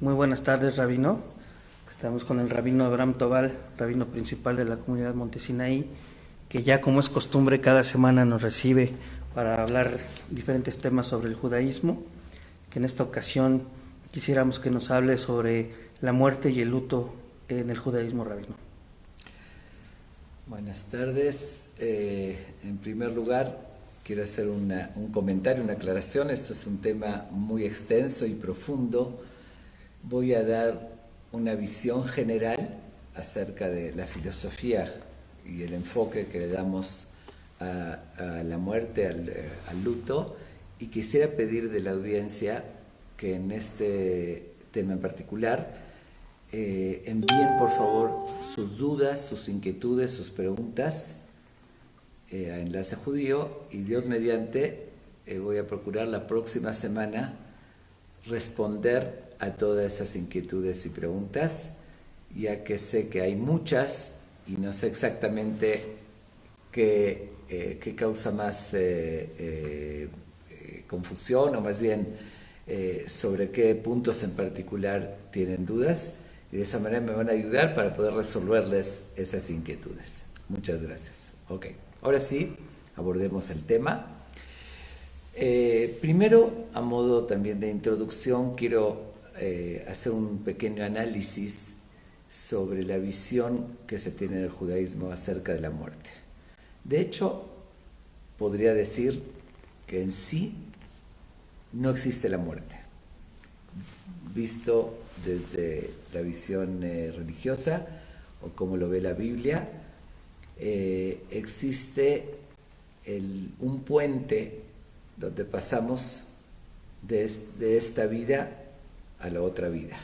Muy buenas tardes, Rabino. Estamos con el Rabino Abraham Tobal, Rabino principal de la comunidad Montesinaí, que ya como es costumbre cada semana nos recibe para hablar diferentes temas sobre el judaísmo, que en esta ocasión quisiéramos que nos hable sobre la muerte y el luto en el judaísmo, Rabino. Buenas tardes. En primer lugar, quiero hacer un comentario, una aclaración. Esto es un tema muy extenso y profundo. Voy a dar una visión general acerca de la filosofía y el enfoque que le damos a la muerte, al luto, y quisiera pedir de la audiencia que en este tema en particular envíen por favor sus dudas, sus inquietudes, sus preguntas a Enlace Judío, y Dios mediante voy a procurar la próxima semana responder a todas esas inquietudes y preguntas, ya que sé que hay muchas y no sé exactamente qué causa más confusión, o más bien sobre qué puntos en particular tienen dudas, y de esa manera me van a ayudar para poder resolverles esas inquietudes. Muchas gracias. Ok, ahora sí, abordemos el tema. Primero, a modo también de introducción, quiero hacer un pequeño análisis sobre la visión que se tiene del judaísmo acerca de la muerte. De hecho, podría decir que en sí no existe la muerte, visto desde la visión religiosa o como lo ve la Biblia. Existe un puente donde pasamos de esta vida a la otra vida.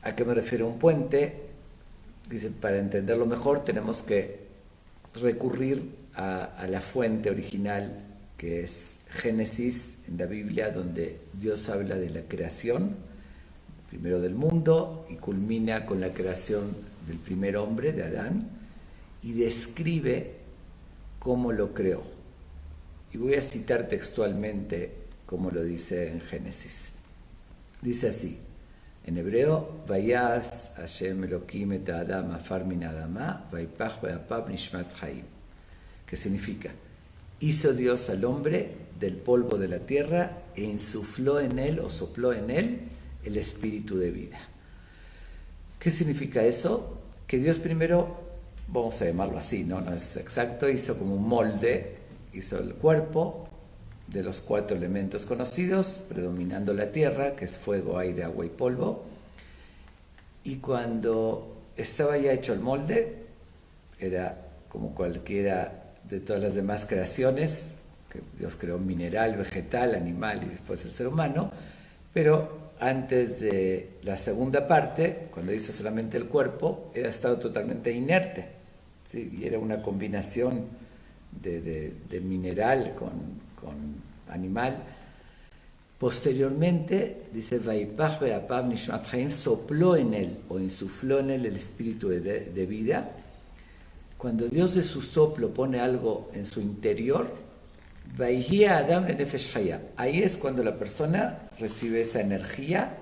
¿A qué me refiero un puente? Dice, para entenderlo mejor tenemos que recurrir a la fuente original, que es Génesis en la Biblia, donde Dios habla de la creación, primero del mundo, y culmina con la creación del primer hombre, de Adán, y describe cómo lo creó. Y voy a citar textualmente como lo dice en Génesis. Dice así, en hebreo, Vayas Hashem Elohim et Adam afar min adama, vaypach be'apav nishmat chaim, que significa, hizo Dios al hombre del polvo de la tierra e insufló en él o sopló en él el espíritu de vida. ¿Qué significa eso? Que Dios primero, vamos a llamarlo así, no es exacto, hizo como un molde, hizo el cuerpo de los 4 elementos conocidos, predominando la tierra, que es fuego, aire, agua y polvo. Y cuando estaba ya hecho el molde, era como cualquiera de todas las demás creaciones, que Dios creó mineral, vegetal, animal y después el ser humano, pero antes de la segunda parte, cuando hizo solamente el cuerpo, era estado totalmente inerte, ¿sí? Y era una combinación de mineral con animal. Posteriormente, dice, Vaipach be'apav nishmat chaim, sopló en él o insufló en él el espíritu de vida. Cuando Dios de su soplo pone algo en su interior, Vayhia Adam lenefesh chaya, ahí es cuando la persona recibe esa energía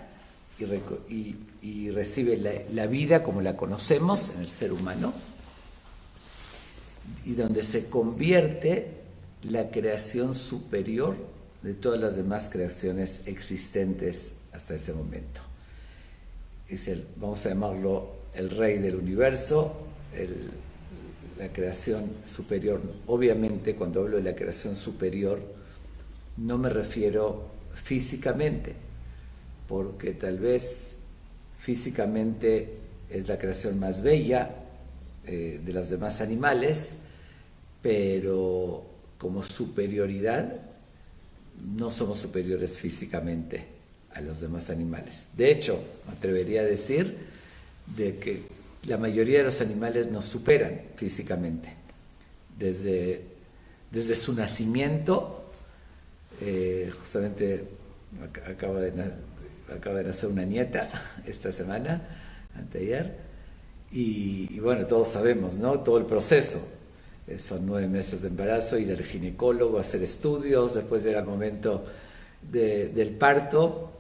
y recibe la vida como la conocemos en el ser humano, y donde se convierte la creación superior de todas las demás creaciones existentes hasta ese momento. Es vamos a llamarlo el rey del universo, la creación superior. Obviamente, cuando hablo de la creación superior, no me refiero físicamente, porque tal vez físicamente es la creación más bella de los demás animales, pero como superioridad no somos superiores físicamente a los demás animales. De hecho, me atrevería a decir de que la mayoría de los animales nos superan físicamente. Desde su nacimiento, justamente acaba de nacer una nieta esta semana, anteayer, y bueno, todos sabemos, ¿no? Todo el proceso. Son 9 meses de embarazo, ir al ginecólogo, hacer estudios, después llega el momento del parto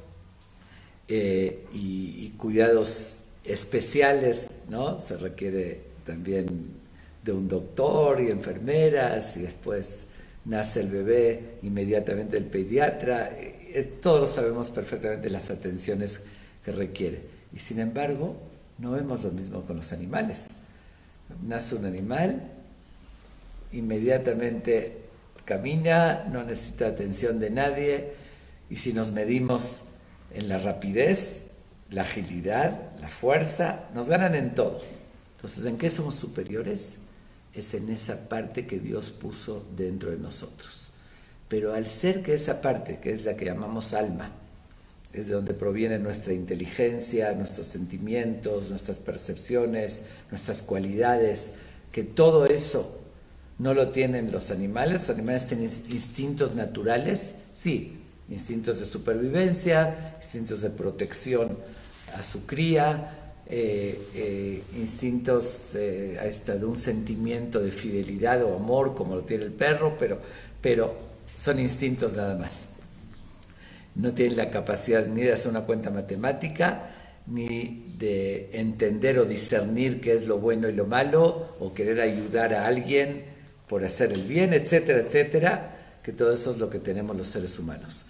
y cuidados especiales, ¿no? Se requiere también de un doctor y enfermeras, y después nace el bebé, inmediatamente el pediatra. Todos sabemos perfectamente las atenciones que requiere. Y sin embargo, no vemos lo mismo con los animales. Nace un animal, inmediatamente camina, no necesita atención de nadie, y si nos medimos en la rapidez, la agilidad, la fuerza, nos ganan en todo. Entonces, ¿en qué somos superiores? Es en esa parte que Dios puso dentro de nosotros. Pero al ser que esa parte, que es la que llamamos alma, es de donde proviene nuestra inteligencia, nuestros sentimientos, nuestras percepciones, nuestras cualidades, que todo eso no lo tienen los animales. Los animales tienen instintos naturales, sí, instintos de supervivencia, instintos de protección a su cría, instintos hasta de un sentimiento de fidelidad o amor como lo tiene el perro, pero son instintos nada más. No tienen la capacidad ni de hacer una cuenta matemática, ni de entender o discernir qué es lo bueno y lo malo, o querer ayudar a alguien por hacer el bien, etcétera, etcétera, que todo eso es lo que tenemos los seres humanos.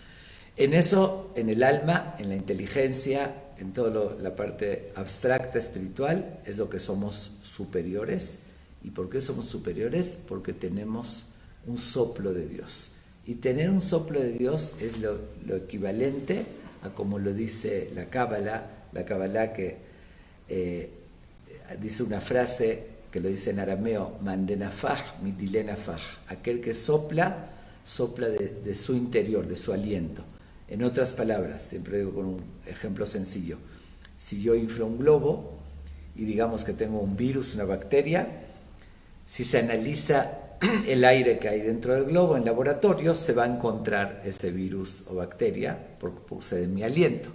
En eso, en el alma, en la inteligencia, en toda la parte abstracta, espiritual, es lo que somos superiores. ¿Y por qué somos superiores? Porque tenemos un soplo de Dios. Y tener un soplo de Dios es lo equivalente a como lo dice la Cábala que dice una frase que lo dice en arameo, mandenafaj, mitilenafaj, aquel que sopla de su interior, de su aliento. En otras palabras, siempre digo con un ejemplo sencillo, si yo inflo un globo y digamos que tengo un virus, una bacteria, si se analiza el aire que hay dentro del globo en laboratorio, se va a encontrar ese virus o bacteria porque puse de mi aliento.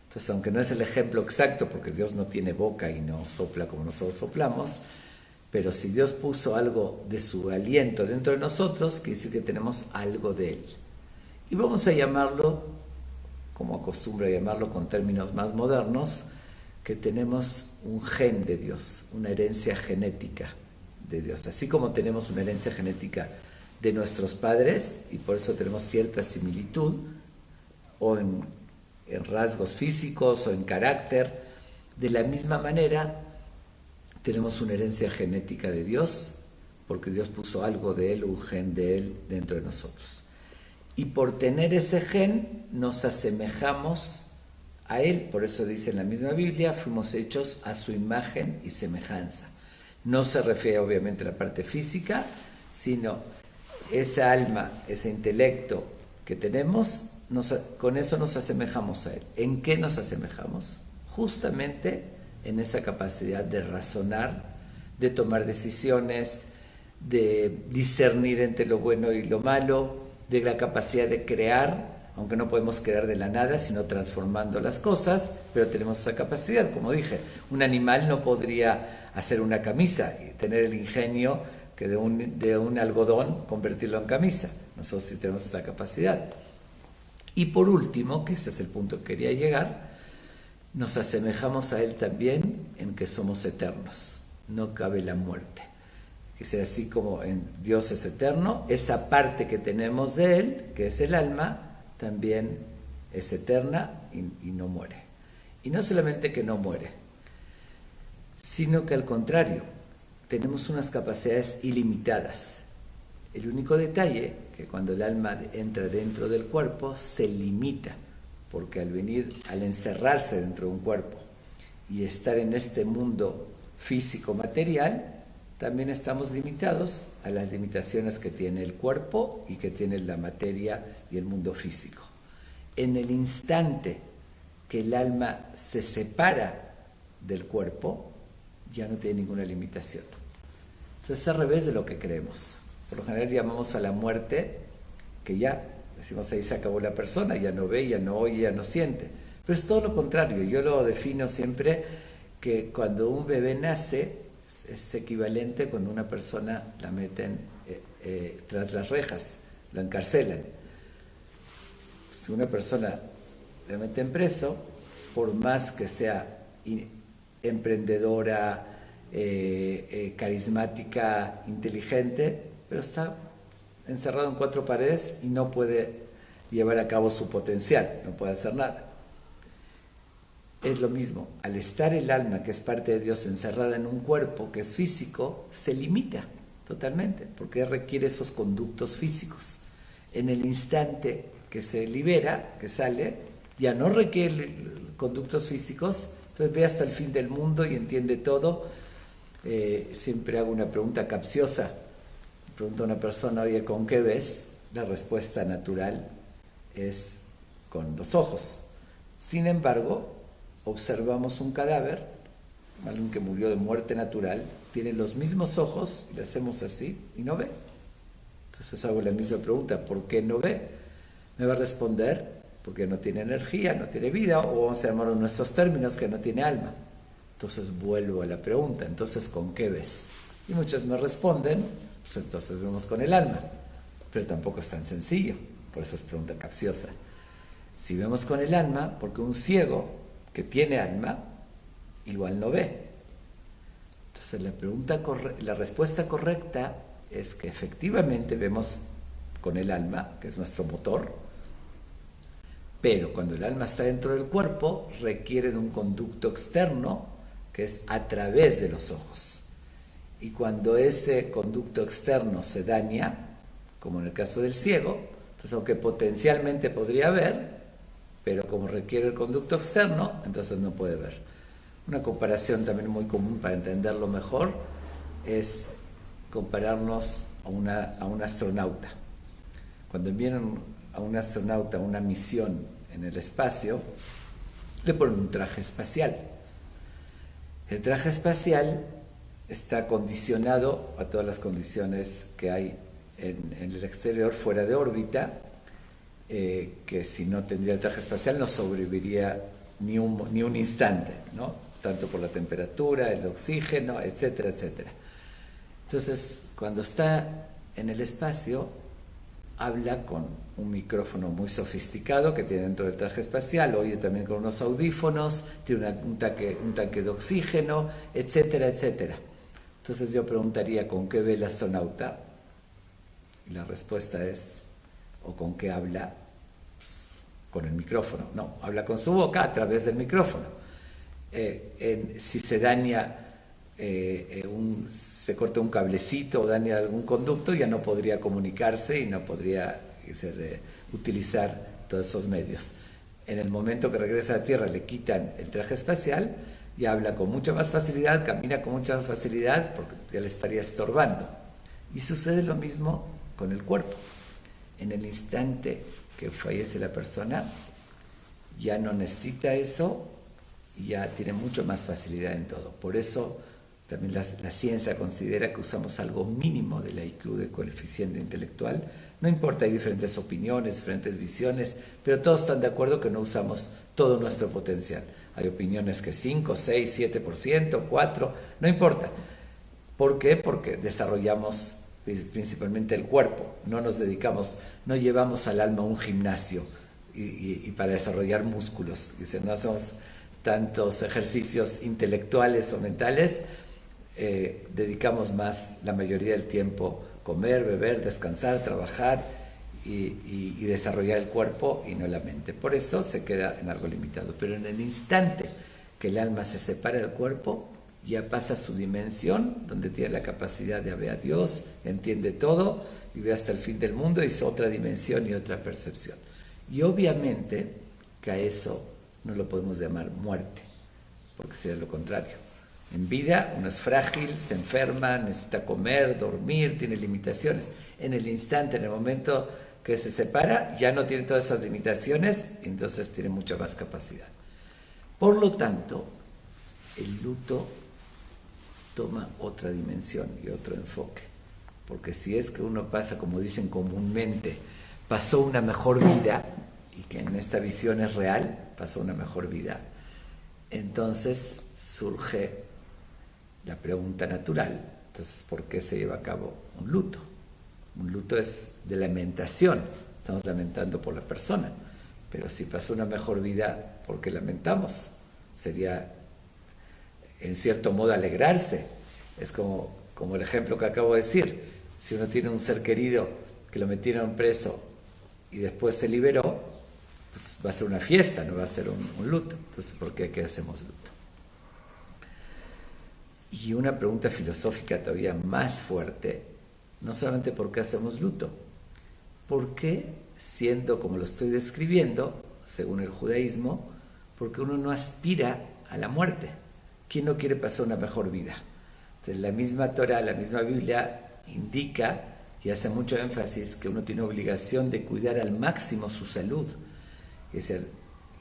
Entonces, aunque no es el ejemplo exacto, porque Dios no tiene boca y no sopla como nosotros soplamos, pero si Dios puso algo de su aliento dentro de nosotros, quiere decir que tenemos algo de Él. Y vamos a llamarlo, como acostumbro a llamarlo con términos más modernos, que tenemos un gen de Dios, una herencia genética de Dios. Así como tenemos una herencia genética de nuestros padres, y por eso tenemos cierta similitud, o en rasgos físicos o en carácter, de la misma manera tenemos una herencia genética de Dios, porque Dios puso algo de Él, un gen de Él dentro de nosotros. Y por tener ese gen nos asemejamos a Él, por eso dice en la misma Biblia, fuimos hechos a su imagen y semejanza. No se refiere obviamente a la parte física, sino esa alma, ese intelecto que tenemos, con eso nos asemejamos a Él. ¿En qué nos asemejamos? Justamente en esa capacidad de razonar, de tomar decisiones, de discernir entre lo bueno y lo malo, de la capacidad de crear, aunque no podemos crear de la nada, sino transformando las cosas, pero tenemos esa capacidad. Como dije, un animal no podría hacer una camisa y tener el ingenio que de un algodón convertirlo en camisa. Nosotros sí tenemos esa capacidad. Y por último, que ese es el punto que quería llegar, nos asemejamos a Él también en que somos eternos. No cabe la muerte. Que sea así como en Dios es eterno, esa parte que tenemos de Él, que es el alma, también es eterna y no muere. Y no solamente que no muere, sino que al contrario, tenemos unas capacidades ilimitadas. El único detalle, que cuando el alma entra dentro del cuerpo, se limita, porque al encerrarse dentro de un cuerpo y estar en este mundo físico material, también estamos limitados a las limitaciones que tiene el cuerpo y que tiene la materia y el mundo físico. En el instante que el alma se separa del cuerpo, ya no tiene ninguna limitación. Entonces es al revés de lo que creemos. Por lo general llamamos a la muerte, que ya, decimos ahí se acabó la persona, ya no ve, ya no oye, ya no siente. Pero es todo lo contrario. Yo lo defino siempre que cuando un bebé nace, es equivalente cuando una persona la meten tras las rejas, lo encarcelan. si una persona le meten preso, por más que sea emprendedora, carismática, inteligente, pero está encerrado en 4 paredes y no puede llevar a cabo su potencial, no puede hacer nada. Es lo mismo, al estar el alma, que es parte de Dios, encerrada en un cuerpo que es físico, se limita totalmente, porque requiere esos conductos físicos. En el instante que se libera, que sale, ya no requiere conductos físicos, entonces ve hasta el fin del mundo y entiende todo. Siempre hago una pregunta capciosa. Pregunta a una persona, oye, ¿con qué ves? La respuesta natural es con los ojos. Sin embargo, observamos un cadáver, alguien que murió de muerte natural, tiene los mismos ojos, y le hacemos así y no ve. Entonces hago la misma pregunta, ¿por qué no ve? Me va a responder, porque no tiene energía, no tiene vida, o vamos a llamarlo en nuestros términos, que no tiene alma. Entonces vuelvo a la pregunta, entonces ¿con qué ves? Y muchos me responden, pues entonces vemos con el alma, pero tampoco es tan sencillo, por eso es pregunta capciosa. Si vemos con el alma, porque un ciego que tiene alma, igual no ve. Entonces la respuesta correcta es que efectivamente vemos con el alma, que es nuestro motor, pero cuando el alma está dentro del cuerpo, requiere de un conducto externo, que es a través de los ojos. Y cuando ese conducto externo se daña, como en el caso del ciego, entonces aunque potencialmente podría ver, pero como requiere el conducto externo, entonces no puede ver. Una comparación también muy común para entenderlo mejor es compararnos a un astronauta. Cuando envían a un astronauta a una misión en el espacio, le ponen un traje espacial. El traje espacial está condicionado a todas las condiciones que hay en el exterior, fuera de órbita, que si no tendría el traje espacial no sobreviviría ni un instante, ¿no? Tanto por la temperatura, el oxígeno, etcétera, etcétera. Entonces, cuando está en el espacio, habla con un micrófono muy sofisticado que tiene dentro del traje espacial, oye también con unos audífonos, tiene un tanque de oxígeno, etcétera, etcétera. Entonces yo preguntaría, ¿con qué ve el astronauta? Y la respuesta es, ¿o con qué habla? Pues, con el micrófono. No, habla con su boca a través del micrófono. Si se daña, se corta un cablecito o daña algún conducto, ya no podría comunicarse y no podría utilizar todos esos medios. En el momento que regresa a la Tierra le quitan el traje espacial y habla con mucha más facilidad, camina con mucha más facilidad porque ya le estaría estorbando. Y sucede lo mismo con el cuerpo. En el instante que fallece la persona, ya no necesita eso y ya tiene mucho más facilidad en todo. Por eso también la ciencia considera que usamos algo mínimo del IQ, del coeficiente intelectual. No importa, hay diferentes opiniones, diferentes visiones, pero todos están de acuerdo que no usamos todo nuestro potencial. Hay opiniones que 5, 6, 7%, 4%, no importa. ¿Por qué? Porque desarrollamos principalmente el cuerpo, no llevamos al alma a un gimnasio y para desarrollar músculos. Dice, no hacemos tantos ejercicios intelectuales o mentales, dedicamos más la mayoría del tiempo comer, beber, descansar, trabajar y desarrollar el cuerpo y no la mente. Por eso se queda en algo limitado. Pero en el instante que el alma se separa del cuerpo, ya pasa a su dimensión, donde tiene la capacidad de ver a Dios, entiende todo y ve hasta el fin del mundo, y es otra dimensión y otra percepción. Y obviamente que a eso no lo podemos llamar muerte, porque sería lo contrario. En vida uno es frágil, se enferma, necesita comer, dormir, tiene limitaciones. En el instante, en el momento que se separa, ya no tiene todas esas limitaciones, entonces tiene mucha más capacidad. Por lo tanto, el luto toma otra dimensión y otro enfoque. Porque si es que uno pasa, como dicen comúnmente, pasó una mejor vida, y que en esta visión es real, pasó una mejor vida, entonces surge la pregunta natural, entonces, ¿por qué se lleva a cabo un luto? Un luto es de lamentación, estamos lamentando por la persona, Pero si pasó una mejor vida, ¿por qué lamentamos? Sería, en cierto modo, alegrarse. Es como el ejemplo que acabo de decir. Si uno tiene un ser querido que lo metieron preso y después se liberó, pues va a ser una fiesta, no va a ser un luto. Entonces, ¿por qué hacemos luto? Y una pregunta filosófica todavía más fuerte, no solamente por qué hacemos luto, ¿por qué, siendo como lo estoy describiendo, según el judaísmo, porque uno no aspira a la muerte? ¿Quién no quiere pasar una mejor vida? Entonces, la misma Torah, la misma Biblia indica y hace mucho énfasis que uno tiene obligación de cuidar al máximo su salud. Es decir,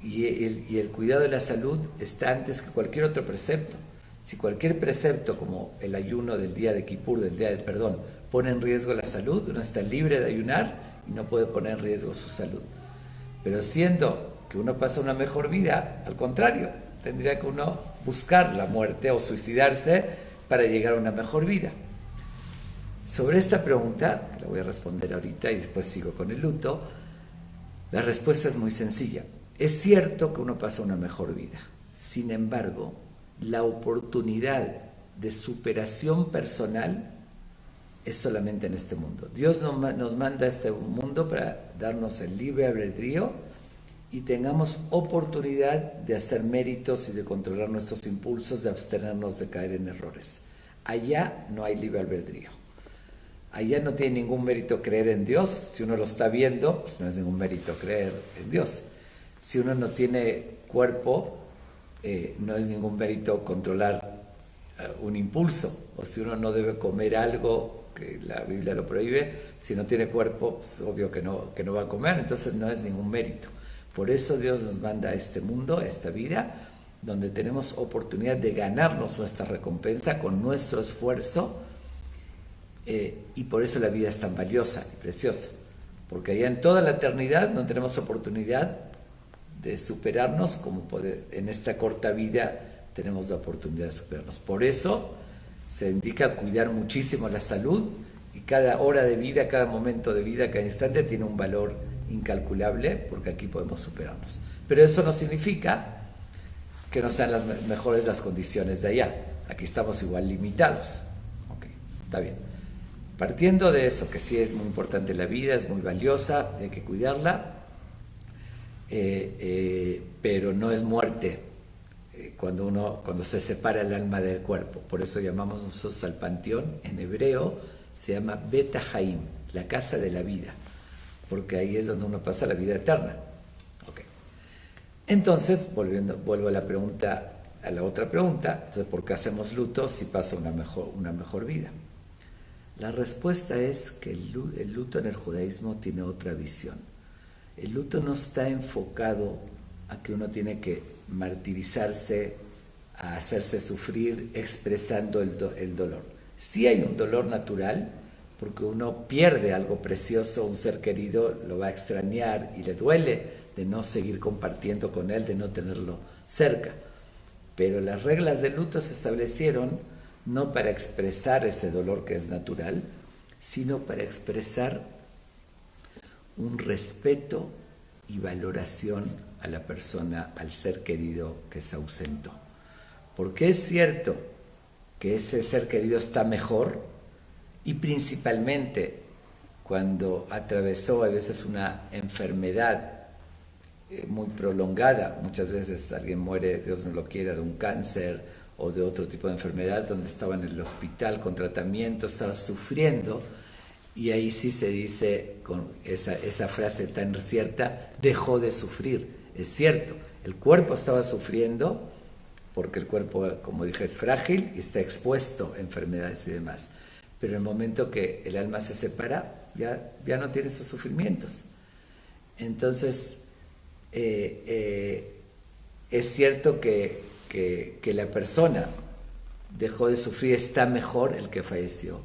y el cuidado de la salud está antes que cualquier otro precepto. Si cualquier precepto, como el ayuno del día de Kippur, del día del perdón, pone en riesgo la salud, uno está libre de ayunar y no puede poner en riesgo su salud. Pero siendo que uno pasa una mejor vida, al contrario, tendría que uno buscar la muerte o suicidarse para llegar a una mejor vida. Sobre esta pregunta, que la voy a responder ahorita y después sigo con el luto, la respuesta es muy sencilla. Es cierto que uno pasa una mejor vida. Sin embargo, la oportunidad de superación personal es solamente en este mundo. Dios nos manda a este mundo para darnos el libre albedrío y tengamos oportunidad de hacer méritos y de controlar nuestros impulsos, de abstenernos de caer en errores. Allá no hay libre albedrío. Allá no tiene ningún mérito creer en Dios. Si uno lo está viendo, pues no es ningún mérito creer en Dios. Si uno no tiene cuerpo, no es ningún mérito controlar un impulso. O si uno no debe comer algo, que la Biblia lo prohíbe, si no tiene cuerpo, pues obvio que no va a comer, entonces no es ningún mérito. Por eso Dios nos manda a este mundo, a esta vida, donde tenemos oportunidad de ganarnos nuestra recompensa con nuestro esfuerzo, y por eso la vida es tan valiosa y preciosa, porque allá en toda la eternidad no tenemos oportunidad de superarnos como en esta corta vida tenemos la oportunidad de superarnos. Por eso se indica cuidar muchísimo la salud, y cada hora de vida, cada momento de vida, cada instante tiene un valor incalculable, porque aquí podemos superarnos. Pero eso no significa que no sean las mejores las condiciones de allá. Aquí estamos igual limitados. Okay, está bien. Partiendo de eso, que sí es muy importante la vida, es muy valiosa, hay que cuidarla, pero no es muerte cuando se separa el alma del cuerpo. Por eso llamamos nosotros al panteón, en hebreo se llama Bet Haim, la casa de la vida, porque ahí es donde uno pasa la vida eterna. Okay. Entonces, vuelvo a la otra pregunta, entonces, ¿por qué hacemos luto si pasa una mejor vida? La respuesta es que el luto en el judaísmo tiene otra visión. El luto no está enfocado a que uno tiene que martirizarse, a hacerse sufrir expresando el dolor. Sí hay un dolor natural, porque uno pierde algo precioso, un ser querido lo va a extrañar y le duele de no seguir compartiendo con él, de no tenerlo cerca. Pero las reglas del luto se establecieron no para expresar ese dolor que es natural, sino para expresar un respeto y valoración a la persona, al ser querido que se ausentó. Porque es cierto que ese ser querido está mejor, y principalmente cuando atravesó a veces una enfermedad muy prolongada. Muchas veces alguien muere, Dios no lo quiera, de un cáncer o de otro tipo de enfermedad, donde estaba en el hospital con tratamiento, estaba sufriendo, y ahí sí se dice con esa frase tan cierta, dejó de sufrir. Es cierto, el cuerpo estaba sufriendo, porque el cuerpo, como dije, es frágil y está expuesto a enfermedades y demás, pero en el momento que el alma se separa, ya no tiene esos sufrimientos. Entonces, es cierto que la persona dejó de sufrir, está mejor el que falleció,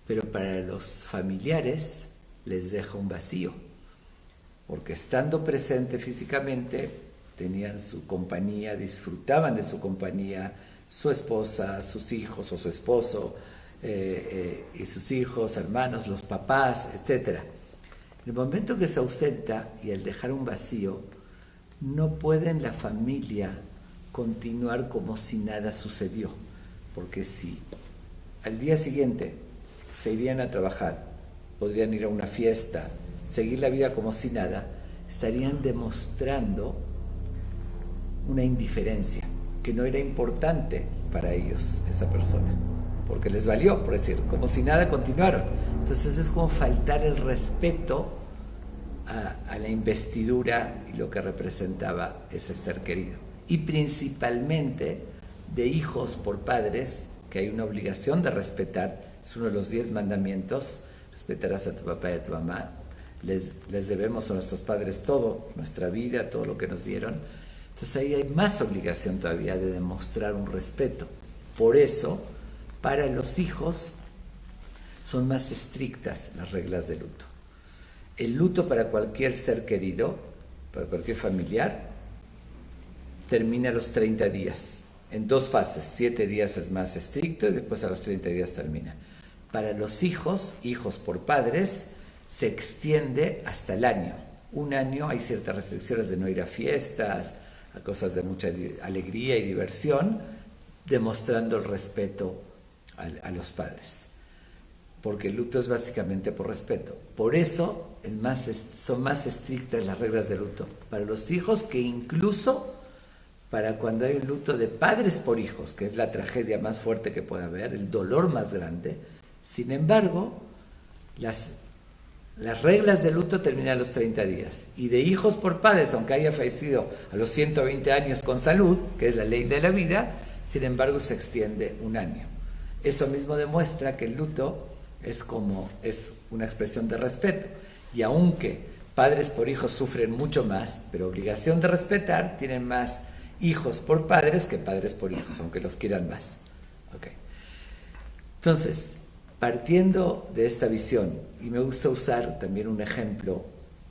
pero para los familiares les deja un vacío, porque estando presente físicamente tenían su compañía, disfrutaban de su compañía, su esposa, sus hijos o su esposo, y sus hijos, hermanos, los papás, etc. En el momento que se ausenta y al dejar un vacío, no puede en la familia continuar como si nada sucedió, porque si al día siguiente se irían a trabajar, podrían ir a una fiesta, seguir la vida como si nada, estarían demostrando una indiferencia, que no era importante para ellos esa persona, porque les valió, por decir, como si nada continuaron. Entonces es como faltar el respeto a la investidura y lo que representaba ese ser querido. Y principalmente de hijos por padres, que hay una obligación de respetar, es uno de los 10 mandamientos, respetarás a tu papá y a tu mamá, les debemos a nuestros padres todo, nuestra vida, todo lo que nos dieron. Entonces ahí hay más obligación todavía de demostrar un respeto. Por eso, para los hijos son más estrictas las reglas de luto. El luto para cualquier ser querido, para cualquier familiar, termina a los 30 días, en 2 fases. 7 días es más estricto y después a los 30 días termina. Para los hijos por padres, se extiende hasta el año. Un año, hay ciertas restricciones de no ir a fiestas, a cosas de mucha alegría y diversión, demostrando el respeto a los padres. Porque el luto es básicamente por respeto. Por eso son más estrictas las reglas de luto para los hijos que incluso para cuando hay un luto de padres por hijos, que es la tragedia más fuerte que puede haber, el dolor más grande. Sin embargo, las reglas de luto terminan a los 30 días. Y de hijos por padres, aunque haya fallecido a los 120 años con salud, que es la ley de la vida, sin embargo se extiende un año. Eso mismo demuestra que el luto es una expresión de respeto. Y aunque padres por hijos sufren mucho más, pero obligación de respetar, tienen más hijos por padres que padres por hijos, aunque los quieran más. Okay. Entonces, partiendo de esta visión, y me gusta usar también un ejemplo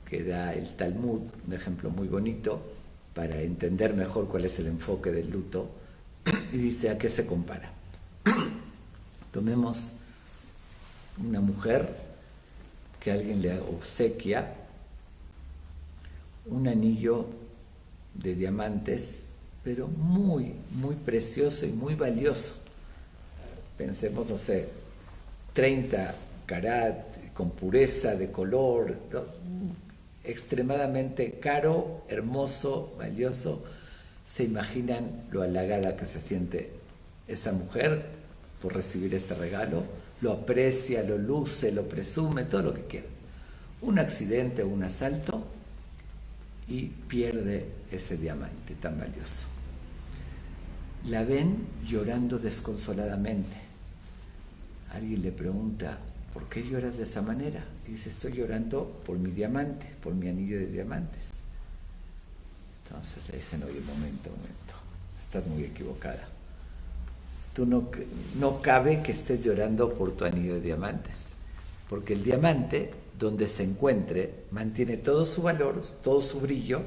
que da el Talmud, un ejemplo muy bonito para entender mejor cuál es el enfoque del luto, y dice: ¿a qué se compara? Tomemos una mujer que alguien le obsequia un anillo de diamantes, pero muy, muy precioso y muy valioso. Pensemos, no sé, 30 carat, con pureza de color, extremadamente caro, hermoso, valioso. ¿Se imaginan lo halagada que se siente esa mujer por recibir ese regalo? Lo aprecia, lo luce, lo presume, todo lo que quiera. Un accidente o un asalto y pierde ese diamante tan valioso. La ven llorando desconsoladamente. Alguien le pregunta: ¿por qué lloras de esa manera? Y dice: estoy llorando por mi diamante, por mi anillo de diamantes. Entonces le dicen: oye, momento, estás muy equivocada. Tú no cabe que estés llorando por tu anillo de diamantes, porque el diamante, donde se encuentre, mantiene todo su valor, todo su brillo.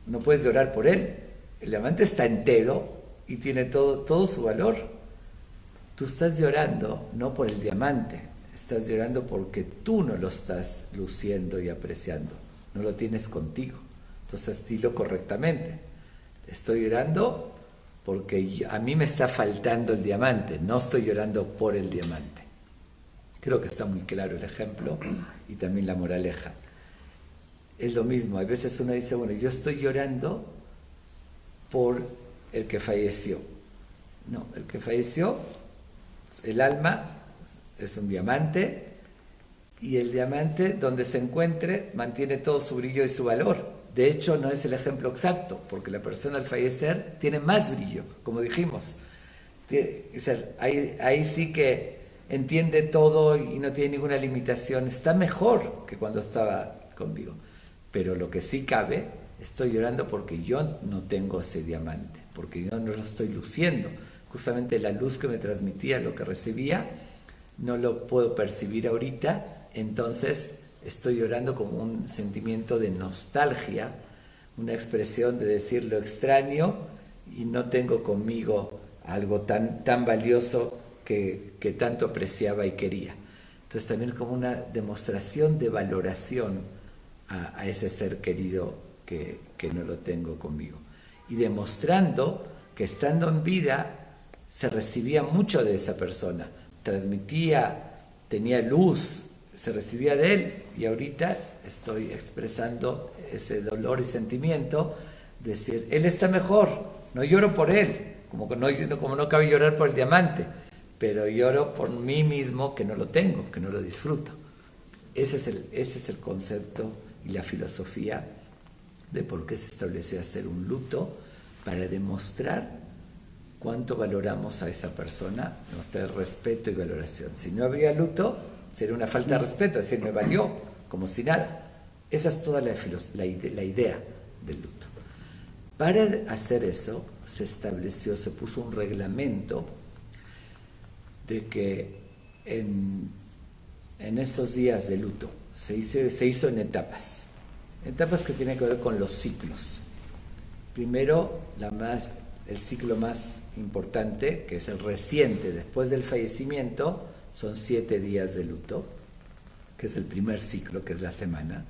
No puedes llorar por él. El diamante está entero y tiene todo su valor. Tú estás llorando no por el diamante, estás llorando porque tú no lo estás luciendo y apreciando, no lo tienes contigo. Entonces dilo correctamente: estoy llorando porque a mí me está faltando el diamante, no estoy llorando por el diamante. Creo que está muy claro el ejemplo y también la moraleja. Es lo mismo, a veces uno dice: bueno, yo estoy llorando por el que falleció. No, el que falleció, el alma es un diamante, y el diamante, donde se encuentre, mantiene todo su brillo y su valor. De hecho, no es el ejemplo exacto, porque la persona al fallecer tiene más brillo, como dijimos. Ahí sí que entiende todo y no tiene ninguna limitación. Está mejor que cuando estaba conmigo. Pero lo que sí cabe, estoy llorando porque yo no tengo ese diamante, porque yo no lo estoy luciendo. Justamente la luz que me transmitía, lo que recibía, no lo puedo percibir ahorita. Entonces estoy llorando como un sentimiento de nostalgia, una expresión de decir: lo extraño y no tengo conmigo algo tan valioso que tanto apreciaba y quería. Entonces también como una demostración de valoración a ese ser querido que no lo tengo conmigo. Y demostrando que estando en vida se recibía mucho de esa persona, transmitía, tenía luz, se recibía de él, y ahorita estoy expresando ese dolor y sentimiento, decir, él está mejor, no lloro por él, como no cabe llorar por el diamante, pero lloro por mí mismo que no lo tengo, que no lo disfruto. Ese es el concepto y la filosofía de por qué se estableció hacer un luto, para demostrar cuánto valoramos a esa persona, demostrar respeto y valoración. Si no habría luto, sería una falta de respeto, es decir, me valió como si nada. Esa es toda la idea del luto. Para hacer eso, se puso un reglamento de que en esos días de luto se hizo en etapas que tienen que ver con los ciclos. Primero, el ciclo más importante, que es el reciente, después del fallecimiento, son 7 días de luto, que es el primer ciclo, que es la semana.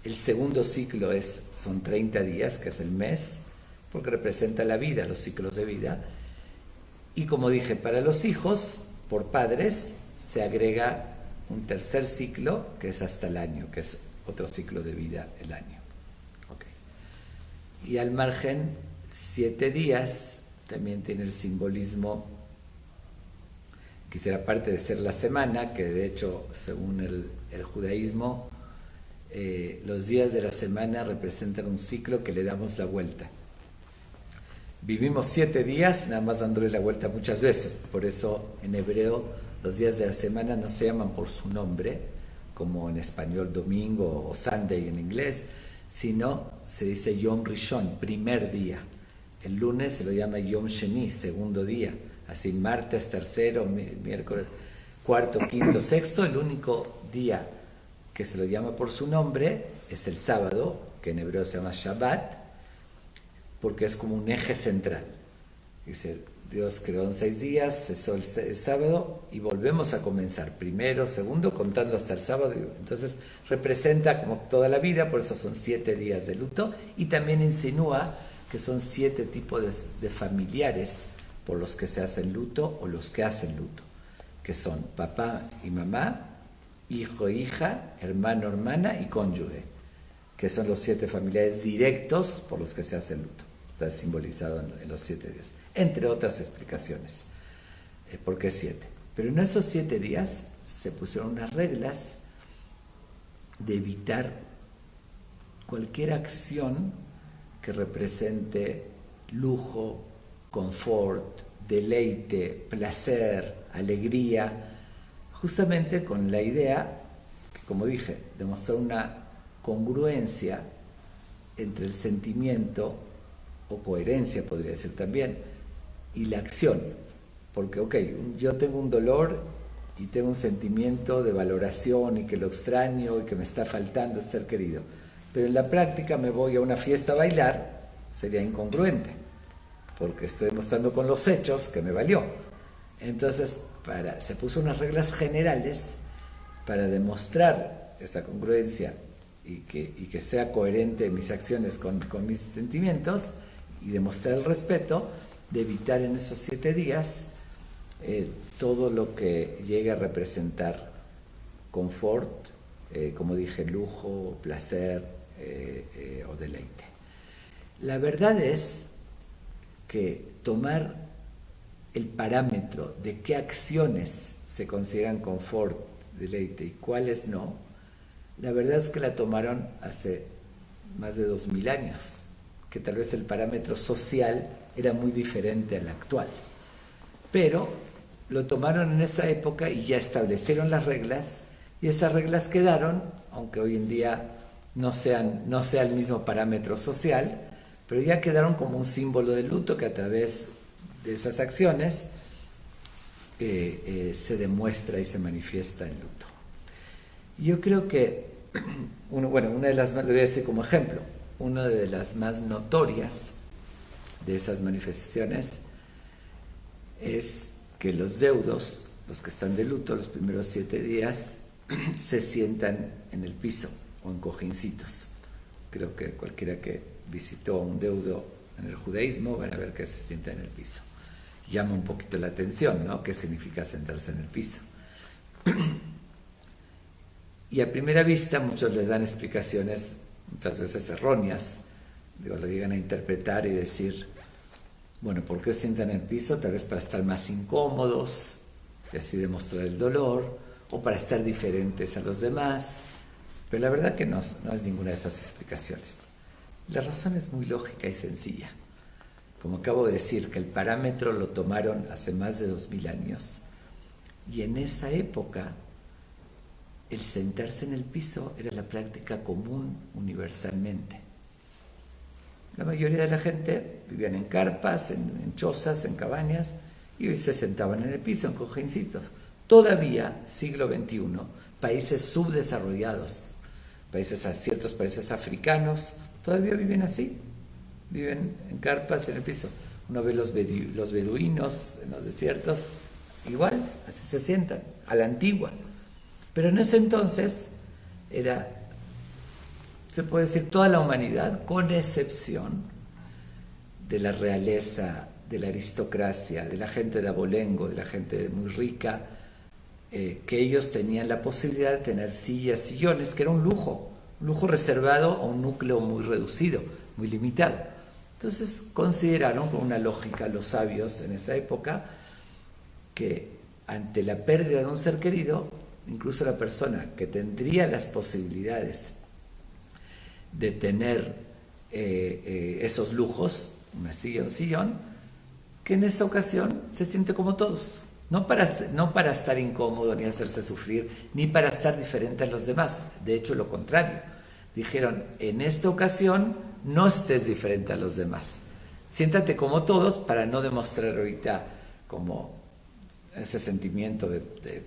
El segundo ciclo son 30 días, que es el mes, porque representa la vida, los ciclos de vida. Y como dije, para los hijos, por padres, se agrega un tercer ciclo, que es hasta el año, que es otro ciclo de vida, el año. Y al margen, 7 días también tiene el simbolismo, que será parte de ser la semana, que de hecho, según el judaísmo, los días de la semana representan un ciclo que le damos la vuelta. Vivimos 7 días, nada más dándole la vuelta muchas veces. Por eso, en hebreo, los días de la semana no se llaman por su nombre, como en español domingo o Sunday en inglés, sino se dice Yom Rishon, primer día. El lunes se lo llama Yom Sheni, segundo día. Así martes, tercero, miércoles, cuarto, quinto, sexto. El único día que se lo llama por su nombre es el sábado, que en hebreo se llama Shabbat, porque es como un eje central. Dice, Dios creó en 6 días, cesó el sábado y volvemos a comenzar, primero, segundo, contando hasta el sábado. Entonces representa como toda la vida, por eso son 7 días de luto, y también insinúa que son 7 tipos de familiares por los que se hacen luto o los que hacen luto, que son papá y mamá, hijo, hija, hermano, hermana y cónyuge, que son los 7 familiares directos por los que se hace luto. Está simbolizado en los 7 días, entre otras explicaciones, por qué 7. Pero en esos 7 días se pusieron unas reglas de evitar cualquier acción que represente lujo, confort, deleite, placer, alegría, justamente con la idea, que como dije, de mostrar una congruencia entre el sentimiento, o coherencia podría decir también, y la acción. Porque, yo tengo un dolor y tengo un sentimiento de valoración y que lo extraño y que me está faltando ser querido, pero en la práctica me voy a una fiesta a bailar, sería incongruente, porque estoy demostrando con los hechos que me valió. Entonces, se puso unas reglas generales para demostrar esa congruencia y que sea coherente mis acciones con mis sentimientos, y demostrar el respeto, de evitar en esos 7 días todo lo que llegue a representar confort, como dije, lujo, placer o deleite. La verdad es que tomar el parámetro de qué acciones se consideran confort, deleite y cuáles no, la verdad es que la tomaron hace más de 2000 años, que tal vez el parámetro social era muy diferente al actual, pero lo tomaron en esa época y ya establecieron las reglas, y esas reglas quedaron, aunque hoy en día no sea el mismo parámetro social, pero ya quedaron como un símbolo de luto que a través de esas acciones se demuestra y se manifiesta el luto. Yo creo que una de las más, lo voy a decir como ejemplo, una de las más notorias de esas manifestaciones es que los deudos los que están de luto, los primeros 7 días, se sientan en el piso o en cojincitos. Creo que cualquiera que visitó a un deudo en el judaísmo van a ver que se sienta en el piso. Llama un poquito la atención, ¿no? ¿Qué significa sentarse en el piso? Y a primera vista muchos les dan explicaciones muchas veces erróneas. Lo llegan a interpretar y decir, bueno, ¿por qué sientan en el piso? Tal vez para estar más incómodos y así demostrar el dolor, o para estar diferentes a los demás. Pero la verdad que no es ninguna de esas explicaciones. La razón es muy lógica y sencilla. Como acabo de decir, que el parámetro lo tomaron hace más de 2000 años. Y en esa época, el sentarse en el piso era la práctica común universalmente. La mayoría de la gente vivían en carpas, en chozas, en cabañas, y se sentaban en el piso, en cojincitos. Todavía, siglo XXI, países subdesarrollados, ciertos países africanos, todavía viven así, viven en carpas, en el piso. Uno ve los beduinos en los desiertos, igual, así se sientan, a la antigua. Pero en ese entonces era, se puede decir, toda la humanidad, con excepción de la realeza, de la aristocracia, de la gente de abolengo, de la gente muy rica, que ellos tenían la posibilidad de tener sillas, sillones, que era un lujo reservado a un núcleo muy reducido, muy limitado. Entonces consideraron, con una lógica, los sabios en esa época, que ante la pérdida de un ser querido, incluso la persona que tendría las posibilidades de tener esos lujos, una silla, un sillón, que en esa ocasión se siente como todos, no para estar incómodo ni hacerse sufrir, ni para estar diferente a los demás. De hecho, lo contrario. Dijeron, en esta ocasión no estés diferente a los demás. Siéntate como todos para no demostrar ahorita como ese sentimiento de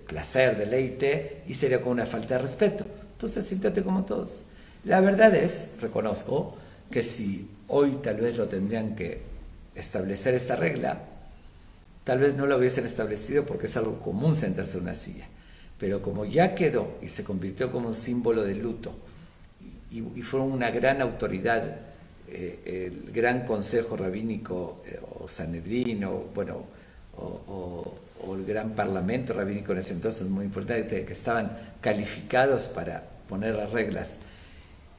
placer, deleite, y sería como una falta de respeto. Entonces, siéntate como todos. La verdad es, reconozco, que si hoy tal vez lo tendrían que establecer esa regla, tal vez no lo hubiesen establecido porque es algo común sentarse en una silla. Pero como ya quedó y se convirtió como un símbolo de luto, y fue una gran autoridad, el gran consejo rabínico, o Sanedrín, o el gran parlamento rabínico en ese entonces, muy importante, que estaban calificados para poner las reglas,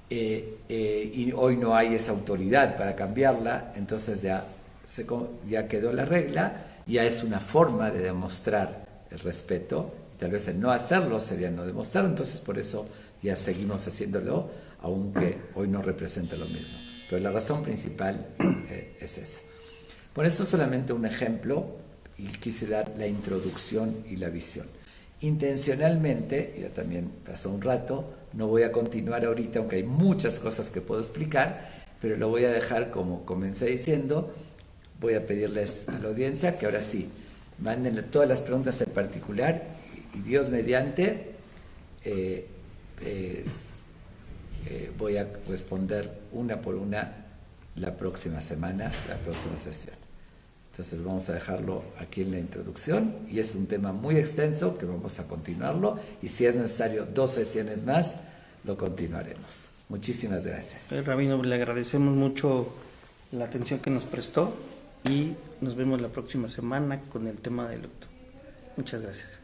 y hoy no hay esa autoridad para cambiarla, entonces ya quedó la regla, ya es una forma de demostrar el respeto. Tal vez el no hacerlo sería no demostrarlo, entonces por eso ya seguimos haciéndolo, aunque hoy no representa lo mismo. Pero la razón principal es esa. Por esto solamente un ejemplo, y quise dar la introducción y la visión. Intencionalmente, ya también pasó un rato, no voy a continuar ahorita, aunque hay muchas cosas que puedo explicar, pero lo voy a dejar como comencé diciendo. Voy a pedirles a la audiencia que ahora sí, manden todas las preguntas en particular, y Dios mediante, voy a responder una por una la próxima semana, la próxima sesión. Entonces vamos a dejarlo aquí en la introducción, y es un tema muy extenso que vamos a continuarlo, y si es necesario 2 sesiones más, lo continuaremos. Muchísimas gracias. Rabino, le agradecemos mucho la atención que nos prestó, y nos vemos la próxima semana con el tema del luto. Muchas gracias.